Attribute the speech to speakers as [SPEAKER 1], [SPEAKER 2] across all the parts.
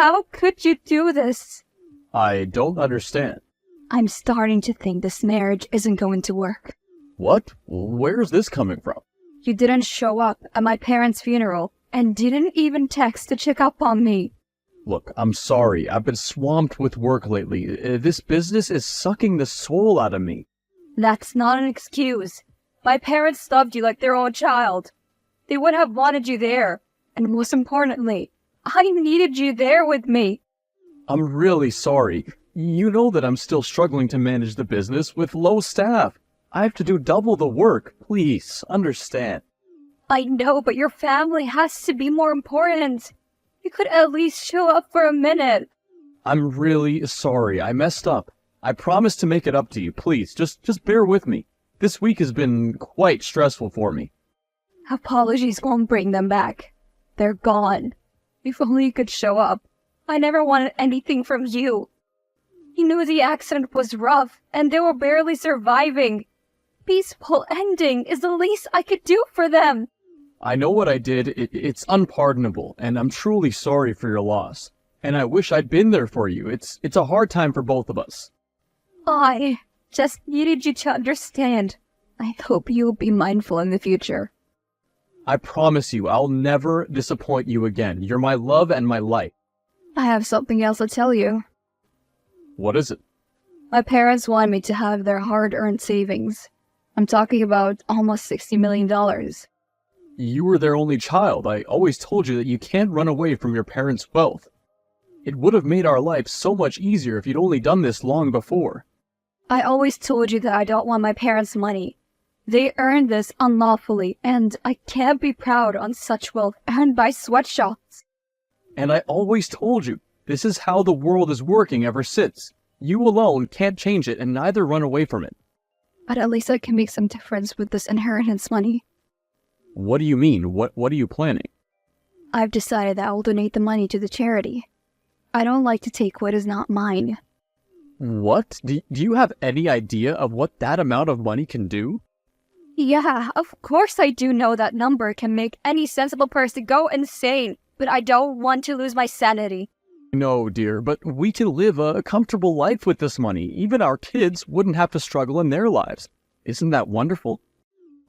[SPEAKER 1] How could you do this?
[SPEAKER 2] I don't understand.
[SPEAKER 1] I'm starting to think this marriage isn't going to work.
[SPEAKER 2] What? Where's this coming from?
[SPEAKER 1] You didn't show up at my parents' funeral and didn't even text to check up on me.
[SPEAKER 2] Look, I'm sorry. I've been swamped with work lately. This business is sucking the soul out of me.
[SPEAKER 1] That's not an excuse. My parents loved you like their own child. They would have wanted you there. And most importantly, I needed you there with me.
[SPEAKER 2] I'm really sorry. You know that I'm still struggling to manage the business with low staff. I have to do double the work. Please, understand.
[SPEAKER 1] I know, but your family has to be more important. You could at least show up for a minute.
[SPEAKER 2] I'm really sorry. I messed up. I promise to make it up to you. Please, just bear with me. This week has been quite stressful for me.
[SPEAKER 1] Apologies won't bring them back. They're gone. If only you could show up. I never wanted anything from you. You knew the accident was rough, and they were barely surviving. Peaceful ending is the least I could do for them.
[SPEAKER 2] I know what I did. It's unpardonable, and I'm truly sorry for your loss. And I wish I'd been there for you. It's a hard time for both of us.
[SPEAKER 1] I just needed you to understand. I hope you'll be mindful in the future.
[SPEAKER 2] I promise you, I'll never disappoint you again. You're my love and my life.
[SPEAKER 1] I have something else to tell you.
[SPEAKER 2] What is it?
[SPEAKER 1] My parents want me to have their hard-earned savings. I'm talking about almost $60 million.
[SPEAKER 2] You were their only child. I always told you that you can't run away from your parents' wealth. It would have made our life so much easier if you'd only done this long before.
[SPEAKER 1] I always told you that I don't want my parents' money. They earned this unlawfully, and I can't be proud on such wealth earned by sweatshops.
[SPEAKER 2] And I always told you, this is how the world is working ever since. You alone can't change it and neither run away from it.
[SPEAKER 1] But at least I can make some difference with this inheritance money.
[SPEAKER 2] What do you mean? What are you planning?
[SPEAKER 1] I've decided that I will donate the money to the charity. I don't like to take what is not mine.
[SPEAKER 2] What? Do you have any idea of what that amount of money can do?
[SPEAKER 1] Yeah, of course I do know that number can make any sensible person go insane, but I don't want to lose my sanity.
[SPEAKER 2] No, dear, but we can live a comfortable life with this money. Even our kids wouldn't have to struggle in their lives. Isn't that wonderful?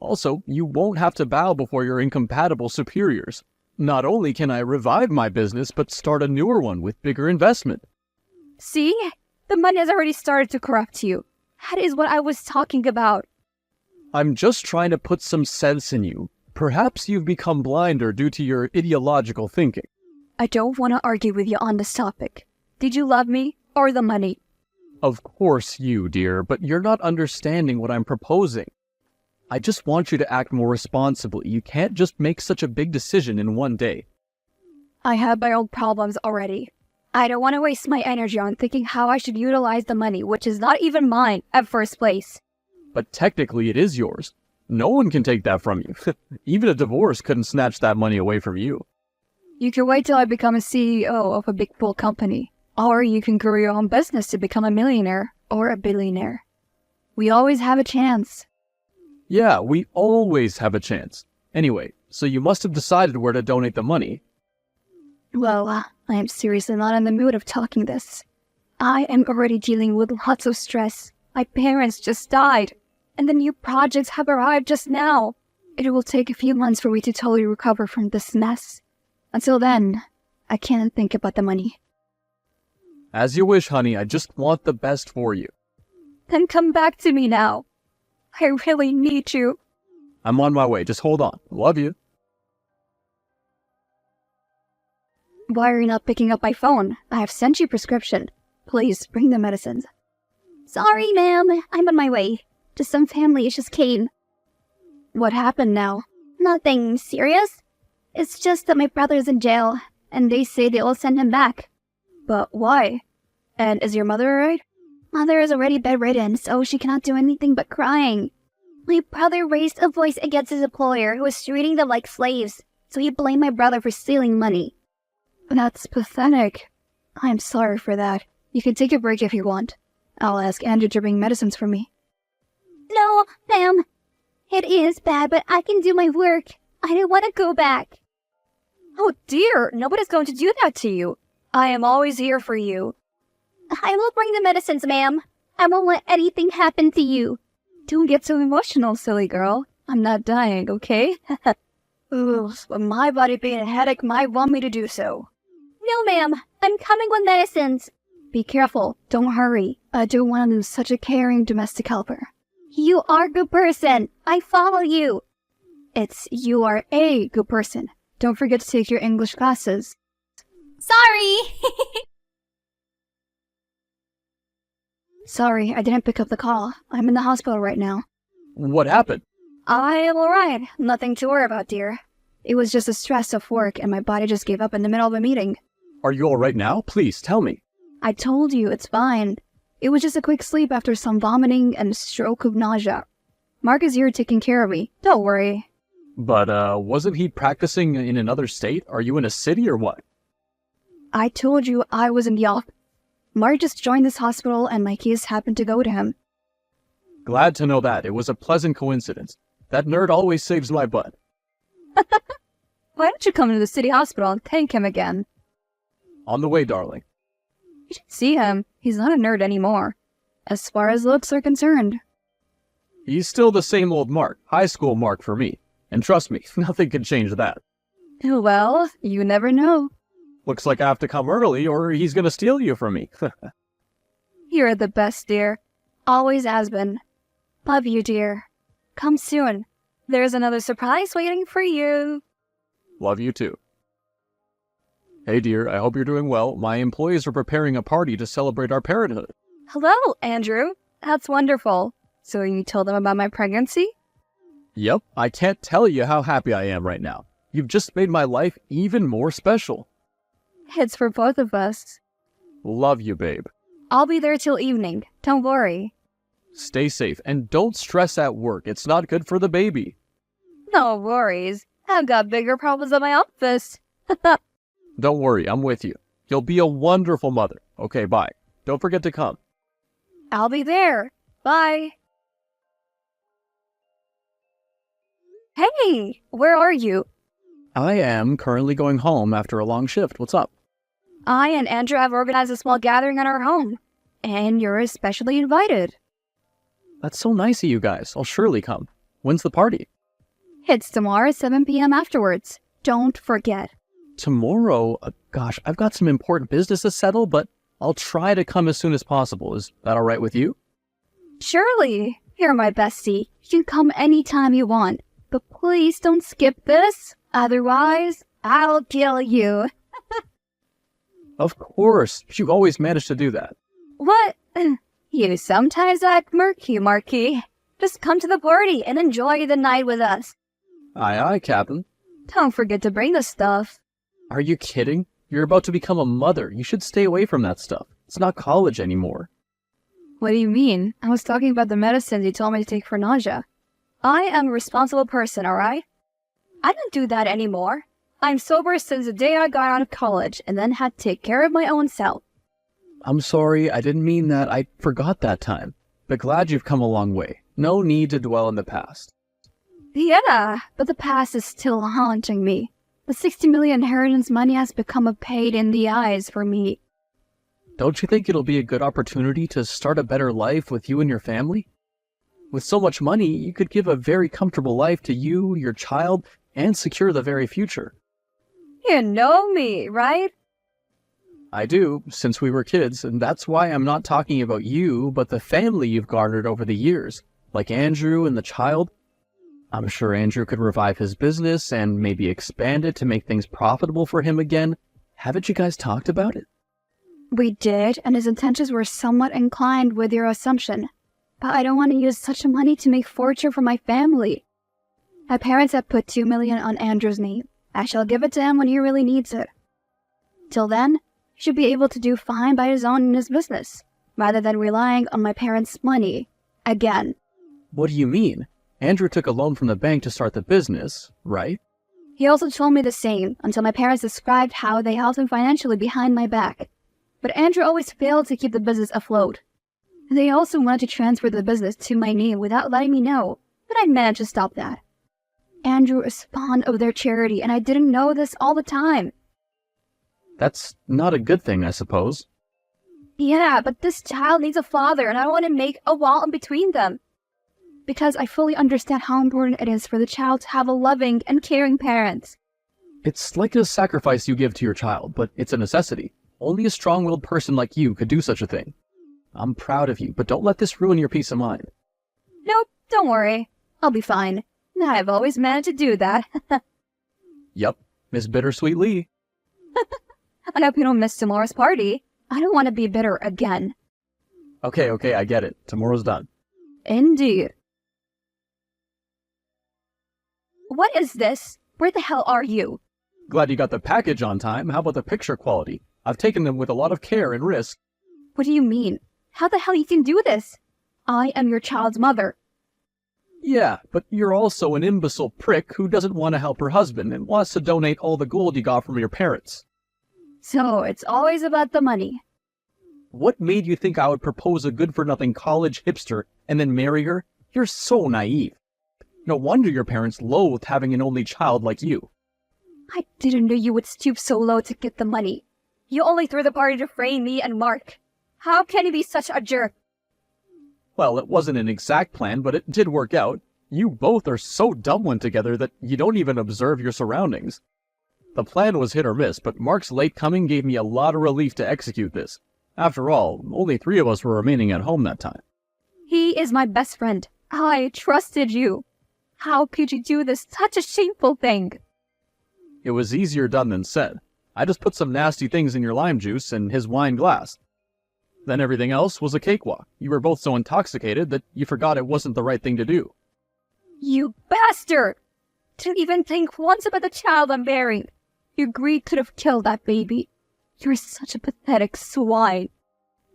[SPEAKER 2] Also, you won't have to bow before your incompatible superiors. Not only can I revive my business, but start a newer one with bigger investment.
[SPEAKER 1] See? The money has already started to corrupt you. That is what I was talking about.
[SPEAKER 2] I'm just trying to put some sense in you. Perhaps you've become blinder due to your ideological thinking.
[SPEAKER 1] I don't want to argue with you on this topic. Did you love me or the money?
[SPEAKER 2] Of course you, dear, but you're not understanding what I'm proposing. I just want you to act more responsibly. You can't just make such a big decision in one day.
[SPEAKER 1] I have my own problems already. I don't want to waste my energy on thinking how I should utilize the money, which is not even mine at first place.
[SPEAKER 2] But technically it is yours. No one can take that from you. Even a divorce couldn't snatch that money away from you.
[SPEAKER 1] You can wait till I become a CEO of a big pool company. Or you can grow your own business to become a millionaire or a billionaire. We always have a chance.
[SPEAKER 2] Yeah, we always have a chance. Anyway, so you must have decided where to donate the money.
[SPEAKER 1] Well, I am seriously not in the mood of talking this. I am already dealing with lots of stress. My parents just died, and the new projects have arrived just now. It will take a few months for me to totally recover from this mess. Until then, I can't think about the money.
[SPEAKER 2] As you wish, honey. I just want the best for you.
[SPEAKER 1] Then come back to me now. I really need you.
[SPEAKER 2] I'm on my way. Just hold on. Love you.
[SPEAKER 1] Why are you not picking up my phone? I have sent you prescription. Please, bring the medicines.
[SPEAKER 3] Sorry, ma'am. I'm on my way. Just some family issues came.
[SPEAKER 1] What happened now?
[SPEAKER 3] Nothing serious. It's just that my brother's in jail, and they say they will send him back.
[SPEAKER 1] But why? And is your mother alright?
[SPEAKER 3] Mother is already bedridden, so she cannot do anything but crying. My brother raised a voice against his employer, who was treating them like slaves, so he blamed my brother for stealing money.
[SPEAKER 1] That's pathetic. I'm sorry for that. You can take a break if you want. I'll ask Andrew to bring medicines for me.
[SPEAKER 3] No, ma'am. It is bad, but I can do my work. I don't want to go back.
[SPEAKER 1] Oh dear, nobody's going to do that to you. I am always here for you.
[SPEAKER 3] I will bring the medicines, ma'am. I won't let anything happen to you.
[SPEAKER 1] Don't get so emotional, silly girl. I'm not dying, okay? Ooh, but my body being a headache might want me to do so.
[SPEAKER 3] No, ma'am. I'm coming with medicines.
[SPEAKER 1] Be careful. Don't hurry. I don't want to lose such a caring domestic helper.
[SPEAKER 3] You are a good person. I follow you.
[SPEAKER 1] You are a good person. Don't forget to take your English classes.
[SPEAKER 3] Sorry.
[SPEAKER 1] Sorry, I didn't pick up the call. I'm in the hospital right now.
[SPEAKER 2] What happened?
[SPEAKER 1] I am alright. Nothing to worry about, dear. It was just the stress of work and my body just gave up in the middle of a meeting.
[SPEAKER 2] Are you all right now? Please, tell me.
[SPEAKER 1] I told you, it's fine. It was just a quick sleep after some vomiting and a stroke of nausea. Mark is here taking care of me. Don't worry.
[SPEAKER 2] But, wasn't he practicing in another state? Are you in a city or what?
[SPEAKER 1] I told you I was in the office. Mark just joined this hospital and my case happened to go to him.
[SPEAKER 2] Glad to know that. It was a pleasant coincidence. That nerd always saves my butt.
[SPEAKER 1] Why don't you come to the city hospital and thank him again?
[SPEAKER 2] On the way, darling.
[SPEAKER 1] You should see him. He's not a nerd anymore. As far as looks are concerned.
[SPEAKER 2] He's still the same old Mark. High school Mark for me. And trust me, nothing can change that.
[SPEAKER 1] Well, you never know.
[SPEAKER 2] Looks like I have to come early or he's gonna steal you from me.
[SPEAKER 1] You're the best, dear. Always has been. Love you, dear. Come soon. There's another surprise waiting for you.
[SPEAKER 2] Love you too. Hey dear, I hope you're doing well. My employees are preparing a party to celebrate our parenthood.
[SPEAKER 1] Hello, Andrew. That's wonderful. So you told them about my pregnancy?
[SPEAKER 2] Yep, I can't tell you how happy I am right now. You've just made my life even more special.
[SPEAKER 1] It's for both of us.
[SPEAKER 2] Love you, babe.
[SPEAKER 1] I'll be there till evening. Don't worry.
[SPEAKER 2] Stay safe and don't stress at work. It's not good for the baby.
[SPEAKER 1] No worries. I've got bigger problems at my office.
[SPEAKER 2] Don't worry, I'm with you. You'll be a wonderful mother. Okay, bye. Don't forget to come.
[SPEAKER 1] I'll be there. Bye. Hey, where are you?
[SPEAKER 2] I am currently going home after a long shift. What's up?
[SPEAKER 1] I and Andrew have organized a small gathering at our home, and you're especially invited.
[SPEAKER 2] That's so nice of you guys. I'll surely come. When's the party?
[SPEAKER 1] It's tomorrow at 7 p.m. afterwards. Don't forget.
[SPEAKER 2] Tomorrow? Gosh, I've got some important business to settle, but I'll try to come as soon as possible. Is that all right with you?
[SPEAKER 1] Surely. You're my bestie. You can come anytime you want. But please don't skip this. Otherwise, I'll kill you.
[SPEAKER 2] Of course. You always manage to do that.
[SPEAKER 1] What? You sometimes act murky, Marky. Just come to the party and enjoy the night with us.
[SPEAKER 2] Aye, aye, Captain.
[SPEAKER 1] Don't forget to bring the stuff.
[SPEAKER 2] Are you kidding? You're about to become a mother. You should stay away from that stuff. It's not college anymore.
[SPEAKER 1] What do you mean? I was talking about the medicines you told me to take for nausea. I am a responsible person, alright? I don't do that anymore. I'm sober since the day I got out of college and then had to take care of my own self.
[SPEAKER 2] I'm sorry, I didn't mean that. I forgot that time. But glad you've come a long way. No need to dwell in the past.
[SPEAKER 1] Yeah, but the past is still haunting me. The 60 million inheritance money has become a pain in the eyes for me.
[SPEAKER 2] Don't you think it'll be a good opportunity to start a better life with you and your family? With so much money, you could give a very comfortable life to you, your child, and secure the very future.
[SPEAKER 1] You know me, right?
[SPEAKER 2] I do, since we were kids, and that's why I'm not talking about you, but the family you've garnered over the years, like Andrew and the child. I'm sure Andrew could revive his business and maybe expand it to make things profitable for him again. Haven't you guys talked about it?
[SPEAKER 1] We did, and his intentions were somewhat inclined with your assumption. But I don't want to use such money to make fortune for my family. My parents have put $2 million on Andrew's name. I shall give it to him when he really needs it. Till then, he should be able to do fine by his own in his business, rather than relying on my parents' money. Again.
[SPEAKER 2] What do you mean? Andrew took a loan from the bank to start the business, right?
[SPEAKER 1] He also told me the same, until my parents described how they helped him financially behind my back. But Andrew always failed to keep the business afloat. They also wanted to transfer the business to my name without letting me know, but I managed to stop that. Andrew is fond of their charity, and I didn't know this all the time.
[SPEAKER 2] That's not a good thing, I suppose.
[SPEAKER 1] Yeah, but this child needs a father, and I don't want to make a wall in between them. Because I fully understand how important it is for the child to have a loving and caring parent.
[SPEAKER 2] It's like a sacrifice you give to your child, but it's a necessity. Only a strong-willed person like you could do such a thing. I'm proud of you, but don't let this ruin your peace of mind.
[SPEAKER 1] Nope, don't worry. I'll be fine. I've always managed to do that.
[SPEAKER 2] Yup, Miss Bittersweet Lee.
[SPEAKER 1] I hope you don't miss tomorrow's party. I don't want to be bitter again.
[SPEAKER 2] Okay, I get it. Tomorrow's done.
[SPEAKER 1] Indeed. What is this? Where the hell are you?
[SPEAKER 2] Glad you got the package on time. How about the picture quality? I've taken them with a lot of care and risk.
[SPEAKER 1] What do you mean? How the hell you can do this? I am your child's mother.
[SPEAKER 2] Yeah, but you're also an imbecile prick who doesn't want to help her husband and wants to donate all the gold you got from your parents.
[SPEAKER 1] So it's always about the money.
[SPEAKER 2] What made you think I would propose a good-for-nothing college hipster and then marry her? You're so naive. No wonder your parents loathed having an only child like you.
[SPEAKER 1] I didn't know you would stoop so low to get the money. You only threw the party to frame me and Mark. How can you be such a jerk?
[SPEAKER 2] Well, it wasn't an exact plan, but it did work out. You both are so dumb one together that you don't even observe your surroundings. The plan was hit or miss, but Mark's late coming gave me a lot of relief to execute this. After all, only 3 of us were remaining at home that time.
[SPEAKER 1] He is my best friend. I trusted you. How could you do this? Such a shameful thing.
[SPEAKER 2] It was easier done than said. I just put some nasty things in your lime juice and his wine glass. Then everything else was a cakewalk. You were both so intoxicated that you forgot it wasn't the right thing to do.
[SPEAKER 1] You bastard! To even think once about the child I'm bearing. Your greed could have killed that baby. You're such a pathetic swine.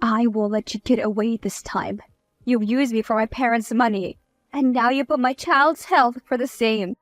[SPEAKER 1] I will let you get away this time. You used me for my parents' money, and now you put my child's health for the same.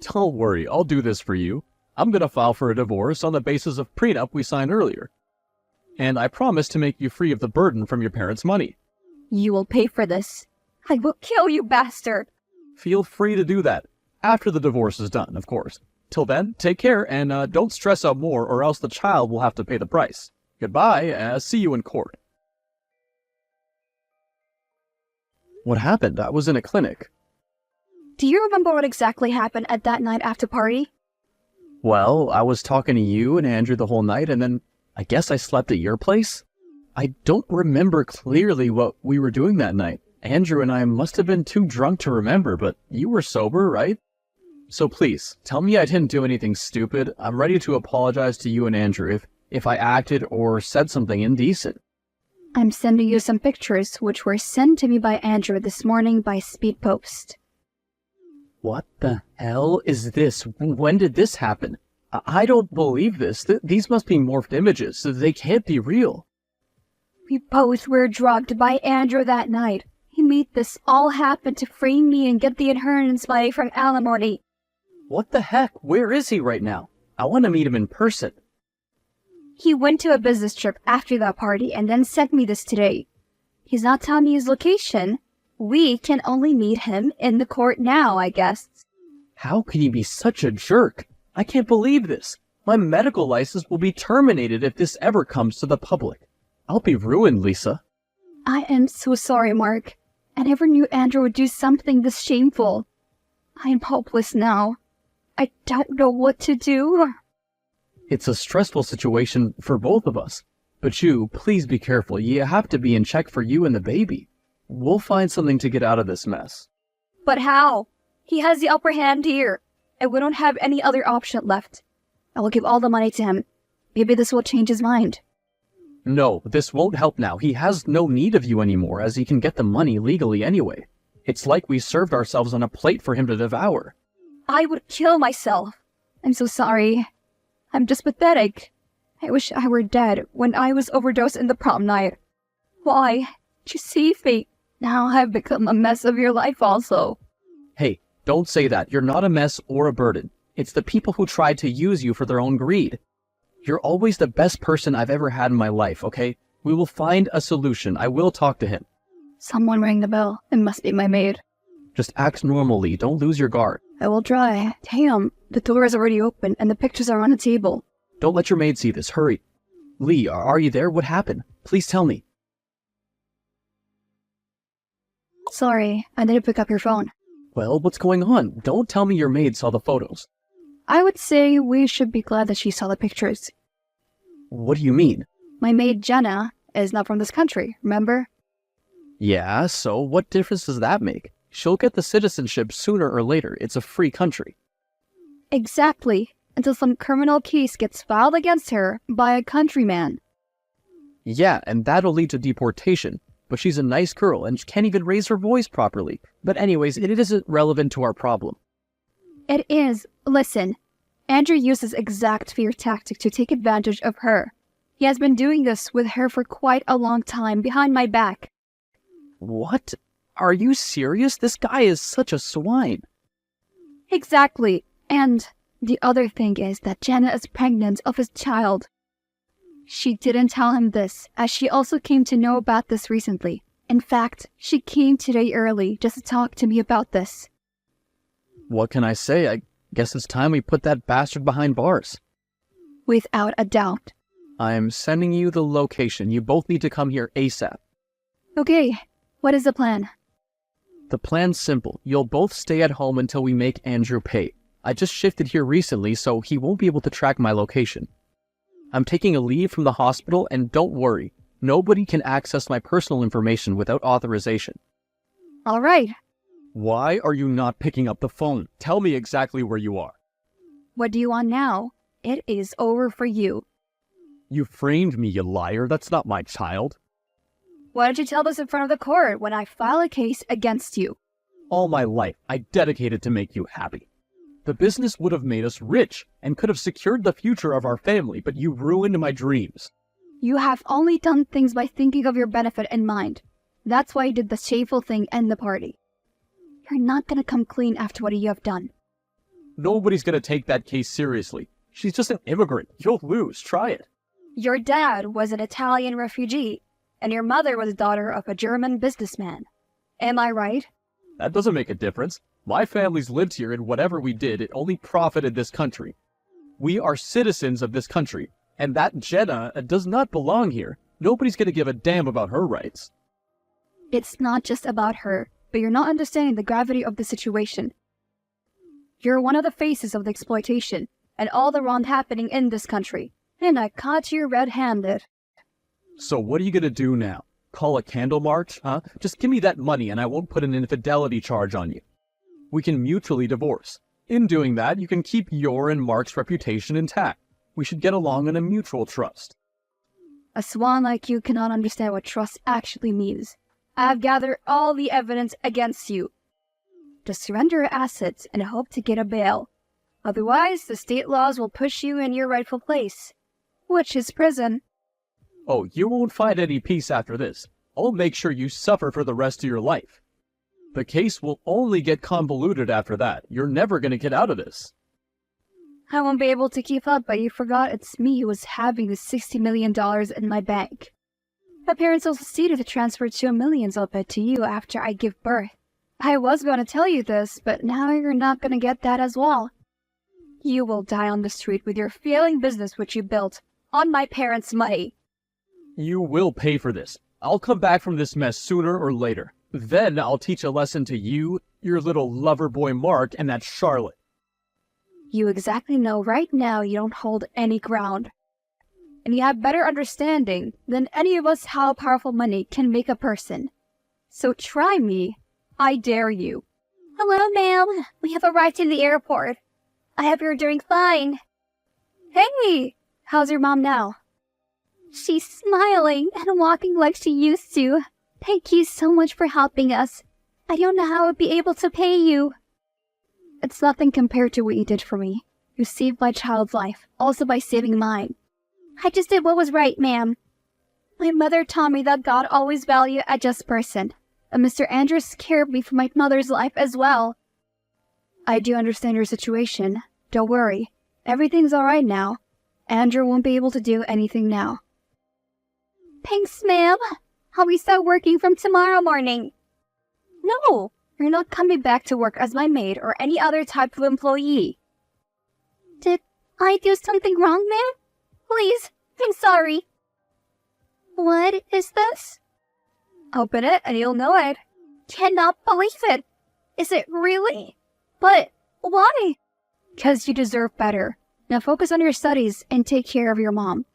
[SPEAKER 2] Don't worry, I'll do this for you. I'm gonna file for a divorce on the basis of prenup we signed earlier. And I promise to make you free of the burden from your parents' money.
[SPEAKER 1] You will pay for this. I will kill you, bastard.
[SPEAKER 2] Feel free to do that. After the divorce is done, of course. Till then, take care and don't stress out more or else the child will have to pay the price. Goodbye, see you in court. What happened? I was in a clinic.
[SPEAKER 1] Do you remember what exactly happened at that night after party?
[SPEAKER 2] Well, I was talking to you and Andrew the whole night, and then I guess I slept at your place? I don't remember clearly what we were doing that night. Andrew and I must have been too drunk to remember, but you were sober, right? So please, tell me I didn't do anything stupid. I'm ready to apologize to you and Andrew if I acted or said something indecent.
[SPEAKER 1] I'm sending you some pictures which were sent to me by Andrew this morning by speed post.
[SPEAKER 2] What the hell is this? When did this happen? I don't believe this. These must be morphed images. They can't be real.
[SPEAKER 1] We both were drugged by Andrew that night. He made this all happen to frame me and get the inheritance money from alimony.
[SPEAKER 2] What the heck? Where is he right now? I want to meet him in person.
[SPEAKER 1] He went to a business trip after that party and then sent me this today. He's not telling me his location. We can only meet him in the court now, I guess.
[SPEAKER 2] How can he be such a jerk? I can't believe this. My medical license will be terminated if this ever comes to the public. I'll be ruined, Lisa.
[SPEAKER 1] I am so sorry, Mark. I never knew Andrew would do something this shameful. I am hopeless now. I don't know what to do.
[SPEAKER 2] It's a stressful situation for both of us. But you, please be careful. You have to be in check for you and the baby. We'll find something to get out of this mess.
[SPEAKER 1] But how? He has the upper hand here, and we don't have any other option left. I will give all the money to him. Maybe this will change his mind.
[SPEAKER 2] No, this won't help now. He has no need of you anymore, as he can get the money legally anyway. It's like we served ourselves on a plate for him to devour.
[SPEAKER 1] I would kill myself. I'm so sorry. I'm just pathetic. I wish I were dead when I was overdosed in the prom night. Why? Did you save me? Now I've become a mess of your life also.
[SPEAKER 2] Hey, don't say that. You're not a mess or a burden. It's the people who tried to use you for their own greed. You're always the best person I've ever had in my life, okay? We will find a solution. I will talk to him.
[SPEAKER 1] Someone rang the bell. It must be my maid.
[SPEAKER 2] Just act normally. Don't lose your guard.
[SPEAKER 1] I will try. Damn, the door is already open and the pictures are on the table.
[SPEAKER 2] Don't let your maid see this. Hurry. Lee, are you there? What happened? Please tell me.
[SPEAKER 1] Sorry, I didn't pick up your phone.
[SPEAKER 2] Well, what's going on? Don't tell me your maid saw the photos.
[SPEAKER 1] I would say we should be glad that she saw the pictures.
[SPEAKER 2] What do you mean?
[SPEAKER 1] My maid Jenna is not from this country, remember?
[SPEAKER 2] Yeah, so what difference does that make? She'll get the citizenship sooner or later. It's a free country.
[SPEAKER 1] Exactly, until some criminal case gets filed against her by a countryman.
[SPEAKER 2] Yeah, and that'll lead to deportation. But she's a nice girl and she can't even raise her voice properly. But anyways, it isn't relevant to our problem.
[SPEAKER 1] It is. Listen, Andrew used this exact fear tactic to take advantage of her. He has been doing this with her for quite a long time behind my back.
[SPEAKER 2] What? Are you serious? This guy is such a swine.
[SPEAKER 1] Exactly. And the other thing is that Jenna is pregnant of his child. She didn't tell him this, as she also came to know about this recently. In fact, she came today early just to talk to me about this.
[SPEAKER 2] What can I say? I guess it's time we put that bastard behind bars.
[SPEAKER 1] Without a doubt.
[SPEAKER 2] I'm sending you the location. You both need to come here ASAP.
[SPEAKER 1] Okay, what is the plan?
[SPEAKER 2] The plan's simple. You'll both stay at home until we make Andrew pay. I just shifted here recently, so he won't be able to track my location. I'm taking a leave from the hospital, and don't worry, nobody can access my personal information without authorization.
[SPEAKER 1] All right.
[SPEAKER 2] Why are you not picking up the phone? Tell me exactly where you are.
[SPEAKER 1] What do you want now? It is over for you.
[SPEAKER 2] You framed me, you liar. That's not my child.
[SPEAKER 1] Why don't you tell this in front of the court when I file a case against you?
[SPEAKER 2] All my life, I dedicated to make you happy. The business would have made us rich and could have secured the future of our family, but you ruined my dreams.
[SPEAKER 1] You have only done things by thinking of your benefit in mind. That's why you did the shameful thing and the party. You're not gonna come clean after what you have done.
[SPEAKER 2] Nobody's gonna take that case seriously. She's just an immigrant. You'll lose. Try it.
[SPEAKER 1] Your dad was an Italian refugee, and your mother was the daughter of a German businessman. Am I right?
[SPEAKER 2] That doesn't make a difference. My family's lived here, and whatever we did, it only profited this country. We are citizens of this country, and that Jenna does not belong here. Nobody's gonna give a damn about her rights.
[SPEAKER 1] It's not just about her, but you're not understanding the gravity of the situation. You're one of the faces of the exploitation, and all the wrong happening in this country, and I caught you red-handed.
[SPEAKER 2] So what are you gonna do now? Call a candle march, huh? Just give me that money and I won't put an infidelity charge on you. We can mutually divorce. In doing that, you can keep your and Mark's reputation intact. We should get along in a mutual trust.
[SPEAKER 1] A swan like you cannot understand what trust actually means. I have gathered all the evidence against you. Just surrender your assets and hope to get a bail. Otherwise, the state laws will push you in your rightful place, which is prison.
[SPEAKER 2] Oh, you won't find any peace after this. I'll make sure you suffer for the rest of your life. The case will only get convoluted after that. You're never going to get out of this.
[SPEAKER 1] I won't be able to keep up, but you forgot it's me who was having the $60 million in my bank. My parents also succeeded to transfer $2 million of it to you after I give birth. I was going to tell you this, but now you're not going to get that as well. You will die on the street with your failing business which you built on my parents' money.
[SPEAKER 2] You will pay for this. I'll come back from this mess sooner or later. Then I'll teach a lesson to you, your little lover boy Mark, and that Charlotte.
[SPEAKER 1] You exactly know right now you don't hold any ground. And you have better understanding than any of us how powerful money can make a person. So try me. I dare you.
[SPEAKER 3] Hello, ma'am. We have arrived in the airport. I hope you're doing fine.
[SPEAKER 1] Hey! How's your mom now?
[SPEAKER 3] She's smiling and walking like she used to. Thank you so much for helping us. I don't know how I'd be able to pay you.
[SPEAKER 1] It's nothing compared to what you did for me. You saved my child's life, also by saving mine.
[SPEAKER 3] I just did what was right, ma'am. My mother taught me that God always values a just person.
[SPEAKER 1] And Mr. Andrews cared me for my mother's life as well. I do understand your situation. Don't worry. Everything's alright now. Andrew won't be able to do anything now.
[SPEAKER 3] Thanks, ma'am. I'll be start working from tomorrow morning.
[SPEAKER 1] No, you're not coming back to work as my maid or any other type of employee.
[SPEAKER 3] Did I do something wrong, ma'am? Please, I'm sorry. What is this?
[SPEAKER 1] Open it and you'll know it.
[SPEAKER 3] Cannot believe it. Is it really? But why?
[SPEAKER 1] 'Cause you deserve better. Now focus on your studies and take care of your mom.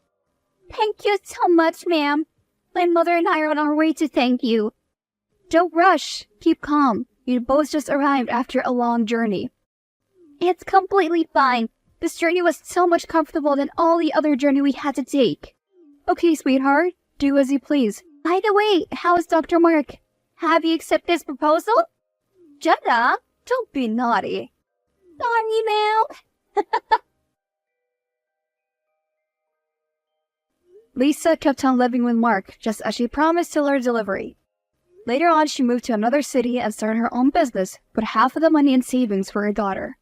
[SPEAKER 3] Thank you so much, ma'am. My mother and I are on our way to thank you.
[SPEAKER 1] Don't rush. Keep calm. You both just arrived after a long journey.
[SPEAKER 3] It's completely fine. This journey was so much comfortable than all the other journey we had to take.
[SPEAKER 1] Okay, sweetheart. Do as you please.
[SPEAKER 3] By the way, how is Dr. Mark? Have you accepted his proposal?
[SPEAKER 1] Jenna, don't be naughty.
[SPEAKER 3] Sorry, ma'am.
[SPEAKER 1] Lisa kept on living with Mark, just as she promised till her delivery. Later on, she moved to another city and started her own business, put half of the money in savings for her daughter.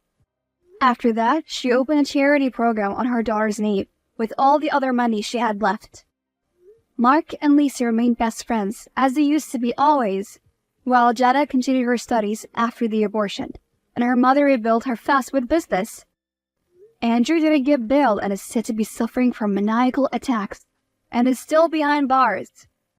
[SPEAKER 1] After that, she opened a charity program on her daughter's name, with all the other money she had left. Mark and Lisa remained best friends, as they used to be always, while Jenna continued her studies after the abortion, and her mother rebuilt her fast food business. Andrew didn't get bail and is said to be suffering from maniacal attacks, and is still behind bars.